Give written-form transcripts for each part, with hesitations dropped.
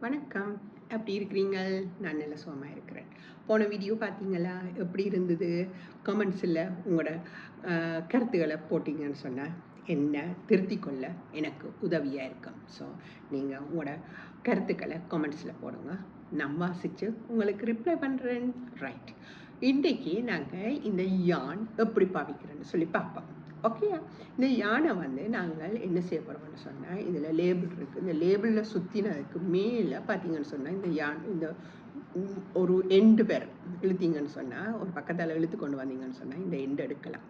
வணக்கம். எப்படி இருக்கிறீங்க? நான் நல்ல சுகமா இருக்கிறேன். போன வீடியோ பார்த்தீங்களா? எப்படி இருந்தது? கமெண்ட்ஸில் உங்களோட கருத்துக்களை போட்டிங்கன்னு சொன்னால் என்ன திருத்திக் கொள்ள எனக்கு உதவியாக இருக்கும். ஸோ நீங்கள் உங்களோட கருத்துக்களை கமெண்ட்ஸில் போடுங்க. நான் வாசித்து உங்களுக்கு ரிப்ளை பண்ணுறேன். ரைட். இன்றைக்கி நாங்கள் இந்த யான் எப்படி பாவிக்கிறேன்னு சொல்லி பார்ப்போம். ஓகே, இந்த யானை வந்து நாங்கள் என்ன செய்ய போகிறோம்னு சொன்னால், இதில் லேபிள் இருக்குது. இந்த லேபிளில் சுற்றினதுக்கு மேலே பார்த்தீங்கன்னு சொன்னால் இந்த ஒரு எண்டு பேர் இழுத்தீங்கன்னு சொன்னால், ஒரு பக்கத்தால் இழுத்து கொண்டு வந்தீங்கன்னு சொன்னால் இந்த எண்டு எடுக்கலாம்.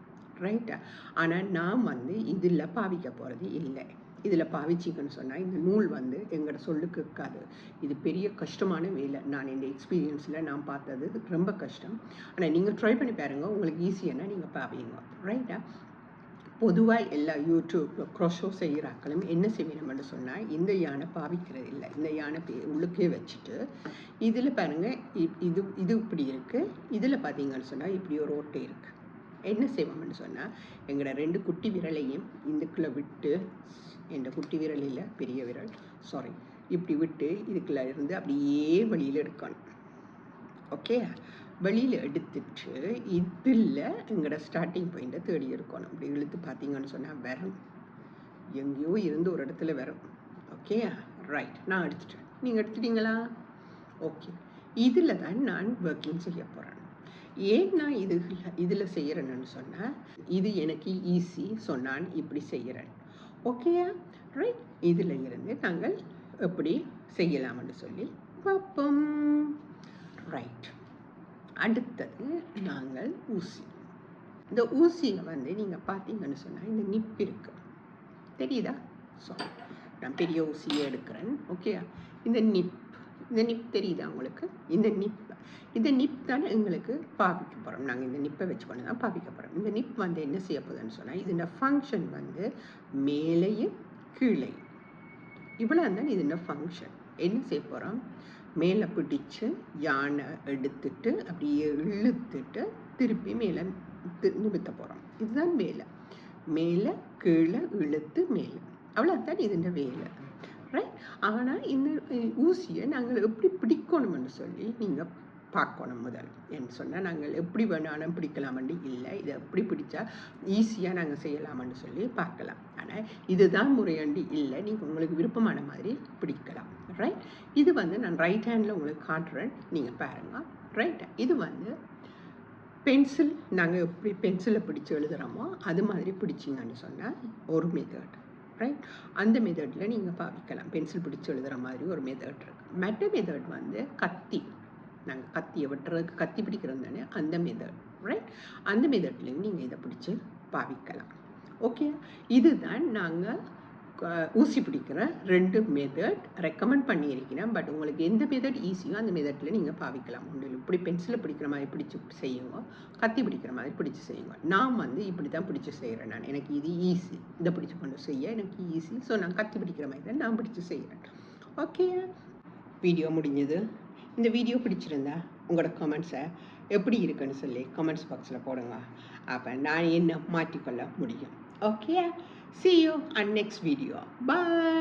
ரைட்டா? ஆனால் நான் வந்து இதில் பாவிக்க போகிறது இல்லை. இதில் பாவிச்சிங்கன்னு சொன்னால் இந்த நூல் வந்து எங்களோட சொல்லுக்கு இருக்காது. இது பெரிய கஷ்டமான வேலை. நான் இந்த எக்ஸ்பீரியன்ஸில் நான் பார்த்தது ரொம்ப கஷ்டம். ஆனால் நீங்கள் ட்ரை பண்ணி பாருங்கள், உங்களுக்கு ஈஸியானா நீங்கள் பாவிங்க. ரைட்டா? பொதுவாக எல்லா யூடியூப்பில் க்ரோஷோ செய்கிறாக்களும் என்ன செய்யணும்னு சொன்னால், இந்த யானை பாவிக்கிறது இல்லை. இந்த யானை உள்ளுக்கே வச்சுட்டு இதில் பாருங்கள், இது இப்படி இருக்குது. இதில் பார்த்தீங்கன்னு சொன்னால் இப்படி ஒரு ஓட்டை இருக்குது. என்ன செய்வோம்னு சொன்னால், எங்களோட 2 குட்டி விரலையும் இதுக்குள்ளே விட்டு, என் குட்டி விரல் இல்லை, பெரிய விரல், சாரி, இப்படி விட்டு இதுக்குள்ளே இருந்து அப்படியே வெளியில் எடுக்கணும். ஓகே, வெளியில் எடுத்துட்டு இதில் எங்களோட ஸ்டார்டிங் பாயிண்ட்டை தேடி எடுக்கணும். அப்படி இழுத்து பார்த்தீங்கன்னு சொன்னால் வரும், எங்கேயோ இருந்து ஒரு இடத்துல வரும். Okay, right. நான் எடுத்துட்டேன். நீங்கள் எடுத்துட்டீங்களா? ஓகே, இதில் தான் நான் ஒர்க்கிங் செய்ய போகிறேன். ஏன் நான் இதில் செய்கிறேன்னு சொன்னால், இது எனக்கு ஈஸி. ஸோ நான் இப்படி செய்கிறேன். ஓகேயா? ரைட். இதில் இருந்து நாங்கள் எப்படி செய்யலாம்னு சொல்லி பார்ப்போம். ரைட். அடுத்தது நாங்கள் ஊசி. இந்த ஊசியில் வந்து நீங்கள் பார்த்தீங்கன்னு சொன்னால் இந்த நிப் இருக்கு, தெரியுதா? ஸோ நான் பெரிய ஊசியை எடுக்கிறேன். ஓகே, இந்த நிப் தெரியுதா உங்களுக்கு? இந்த நிப் தான் எங்களுக்கு பாவிக்க போகிறோம். நாங்கள் இந்த நிப்பை வச்சு கொண்டு தான் பாவிக்க போகிறோம். இந்த நிப் வந்து என்ன செய்ய போகுதுன்னு சொன்னால், இதோட ஃபங்க்ஷன் வந்து மேலேயும் கீழே இவ்வளோ தான் இதோட ஃபங்க்ஷன். என்ன செய்ய போகிறோம்? மேலே பிடிச்சு யானை எடுத்துட்டு அப்படியே இழுத்துட்டு திருப்பி மேலே நிறுத்த போகிறோம். இதுதான் மேலே கீழே இழுத்து மேலே, அவ்வளோதான் இதுன்ற வேலை. ரைட். ஆனால் இந்த ஊசியை நாங்கள் எப்படி பிடிக்கணும்னு சொல்லி நீங்கள் பார்க்கணும். முதல் என்ன சொன்னால், நாங்கள் எப்படி வேணாலும் பிடிக்கலாமண்டு இல்லை, இதை எப்படி பிடிச்சா ஈஸியாக நாங்கள் செய்யலாமன்னு சொல்லி பார்க்கலாம். ஆனால் இதுதான் முறையாண்டி இல்லை, நீங்கள் உங்களுக்கு விருப்பமான மாதிரி பிடிக்கலாம். ரைட். இது வந்து நான் ரைட் ஹேண்டில் உங்களுக்கு காட்டுறேன், நீங்கள் பாருங்கள். ரைட். இது வந்து பென்சில், நாங்கள் எப்படி பென்சிலில் பிடிச்சி எழுதுகிறோமோ அது மாதிரி பிடிச்சிங்கன்னு சொன்னால் ஒரு மெத்தட். ரைட். அந்த மெத்தடில் நீங்கள் பாவிக்கலாம். பென்சில் பிடிச்சி எழுதுகிற மாதிரி ஒரு மெத்தட் இருக்குது. மற்ற மெத்தட் வந்து கத்தி, நாங்கள் கத்தியை வெட்டுறதுக்கு கத்தி பிடிக்கிறது தானே, அந்த மெத்தட். ரைட். அந்த மெத்தட்லேயும் நீங்கள் இதை பிடிச்சி பாவிக்கலாம். ஓகே, இதுதான் நாங்கள் ஊசி பிடிக்கிற 2 மெத்தட் ரெக்கமெண்ட் பண்ணியிருக்கிறேன். பட் உங்களுக்கு எந்த மெத்தட் ஈஸியோ அந்த மெத்தடில் நீங்கள் பாவிக்கலாம். உங்களுக்கு இப்படி பென்சிலை பிடிக்கிற மாதிரி பிடிச்சி செய்யுங்க, கத்தி பிடிக்கிற மாதிரி பிடிச்சி செய்யுங்க. நான் வந்து இப்படி தான் பிடிச்சி செய்கிறேன். எனக்கு இது ஈஸி, இதை பிடிச்சி கொண்டு செய்ய எனக்கு ஈஸி. ஸோ நான் கத்தி பிடிக்கிற மாதிரி தான் நான் பிடிச்சி செய்கிறேன். ஓகே, வீடியோ முடிஞ்சது. இந்த வீடியோ பிடிச்சிருந்தா உங்களோட கமெண்ட்ஸை எப்படி இருக்குன்னு சொல்லி கமெண்ட்ஸ் பாக்ஸில் போடுங்க. அப்போ நான் என்ன மாற்றிக்கொள்ள முடியும். Okay, see you on next video. Bye.